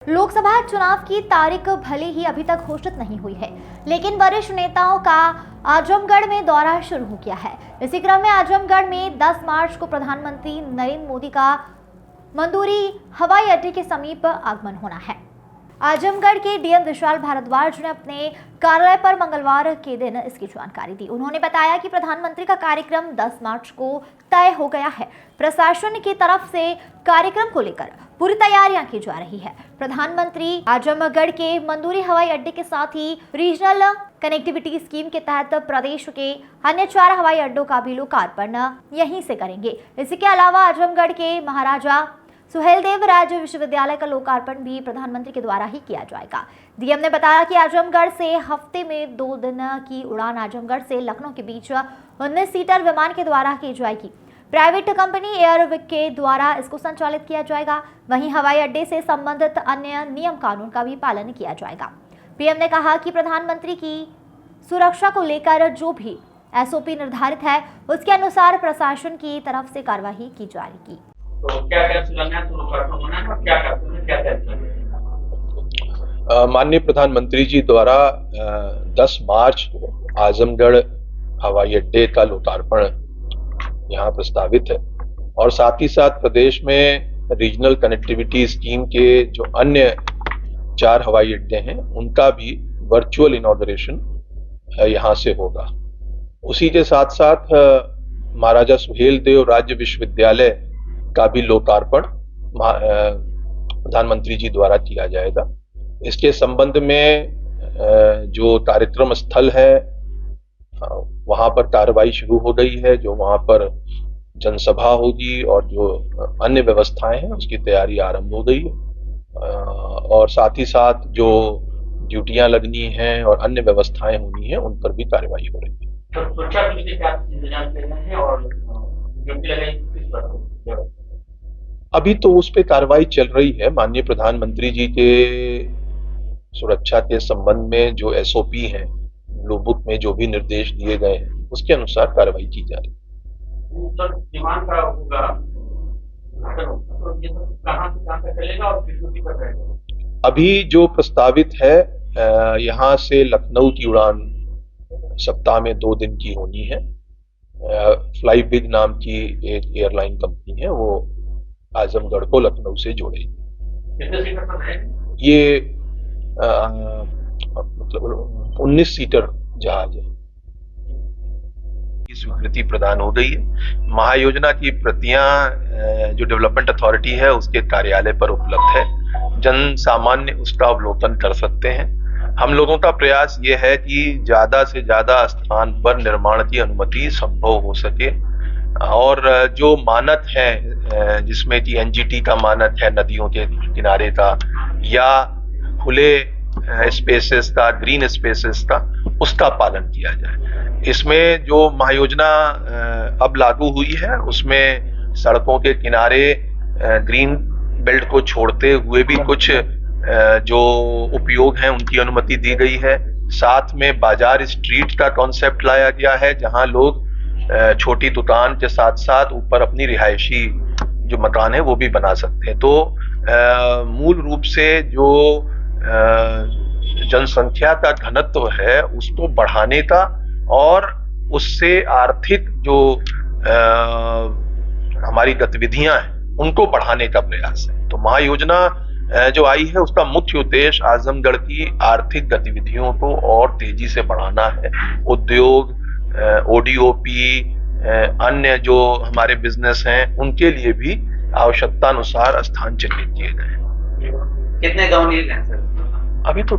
लोकसभा चुनाव की तारीख भले ही अभी तक घोषित नहीं हुई है, लेकिन वरिष्ठ नेताओं का आजमगढ़ में दौरा शुरू हो गया है। इसी क्रम में आजमगढ़ में 10 मार्च को प्रधानमंत्री नरेंद्र मोदी का मंदूरी हवाई अड्डे के समीप आगमन होना है। आजमगढ़ के डीएम विशाल भारद्वाज ने अपने कार्यालय पर मंगलवार के दिन इसकी जानकारी दी। उन्होंने बताया कि प्रधानमंत्री का कार्यक्रम 10 मार्च को तय हो गया है। प्रशासन की तरफ से कार्यक्रम को लेकर पूरी तैयारियां की जा रही है। प्रधानमंत्री आजमगढ़ के मंदूरी हवाई अड्डे के साथ ही रीजनल कनेक्टिविटी स्कीम के तहत प्रदेश के अन्य 4 हवाई अड्डों का भी लोकार्पण यहीं से करेंगे। इसके अलावा आजमगढ़ के महाराजा सुहेलदेव राज्य विश्वविद्यालय का लोकार्पण भी प्रधानमंत्री के द्वारा ही किया जाएगा। डीएम ने बताया कि आजमगढ़ से हफ्ते में 2 दिन की उड़ान आजमगढ़ से लखनऊ के बीच 19 सीटर विमान के द्वारा की जाएगी। प्राइवेट कंपनी एयरविक के द्वारा इसको संचालित किया जाएगा। वहीं हवाई अड्डे से संबंधित अन्य नियम कानून का भी पालन किया जाएगा। पीएम ने कहा कि प्रधानमंत्री की सुरक्षा को लेकर जो भी एसओपी निर्धारित है, उसके अनुसार प्रशासन की तरफ से कार्यवाही की जाएगी। तो क्या माननीय प्रधानमंत्री जी द्वारा 10 मार्च को आजमगढ़ हवाई अड्डे का लोकार्पण यहाँ प्रस्तावित है और साथ ही साथ प्रदेश में रीजनल कनेक्टिविटी स्कीम के जो अन्य 4 हवाई अड्डे हैं उनका भी वर्चुअल इनॉग्रेशन यहाँ से होगा। उसी के साथ साथ महाराजा सुहेलदेव राज्य विश्वविद्यालय का भी लोकार्पण प्रधानमंत्री जी द्वारा किया जाएगा। इसके संबंध में जो कार्यक्रम स्थल है वहां पर कार्रवाई शुरू हो गई है। जो वहां पर जनसभा होगी और जो अन्य व्यवस्थाएं हैं उसकी तैयारी आरंभ हो गई है और साथ ही साथ जो ड्यूटियां लगनी हैं और अन्य व्यवस्थाएं होनी है उन पर भी कार्रवाई हो रही है। अभी तो उस पे कार्रवाई चल रही है। माननीय प्रधानमंत्री जी के सुरक्षा के संबंध में जो एसओपी हैं, ब्लू बुक में जो भी निर्देश दिए गए हैं उसके अनुसार कार्रवाई की जा रही है। अभी जो प्रस्तावित है यहाँ से लखनऊ की उड़ान सप्ताह में 2 दिन की होनी है। फ्लाई बिग नाम की एक एयरलाइन कंपनी है, वो आजमगढ़ को लखनऊ से जोड़ेगी। ये मतलब 19 सीटर जहाज है। स्वीकृति प्रदान हो गई है। महायोजना की प्रतियां जो डेवलपमेंट अथॉरिटी है उसके कार्यालय पर उपलब्ध है। जन सामान्य उसका अवलोकन कर सकते हैं। हम लोगों का प्रयास ये है कि ज्यादा से ज्यादा स्थान पर निर्माण की अनुमति संभव हो सके और जो मानक है जिसमें कि एनजीटी का मानक है नदियों के किनारे का या खुले स्पेसेस का, ग्रीन स्पेसेस का, उसका पालन किया जाए। इसमें जो महायोजना अब लागू हुई है उसमें सड़कों के किनारे ग्रीन बेल्ट को छोड़ते हुए भी कुछ जो उपयोग हैं उनकी अनुमति दी गई है। साथ में बाजार स्ट्रीट का कॉन्सेप्ट लाया गया है जहां लोग छोटी दुकान के साथ साथ ऊपर अपनी रिहायशी जो मकान है वो भी बना सकते हैं। तो मूल रूप से जो जनसंख्या का घनत्व है उसको बढ़ाने का और उससे आर्थिक जो हमारी गतिविधियां हैं उनको बढ़ाने का प्रयास है। तो महायोजना जो आई है उसका मुख्य उद्देश्य आजमगढ़ की आर्थिक गतिविधियों को और तेजी से बढ़ाना है। उद्योग, ओडीओपी, अन्य जो हमारे बिजनेस हैं उनके लिए भी आवश्यकता अनुसार स्थान चिन्हित किए गए हैं। कितने गांव लिए गए सर? अभी तो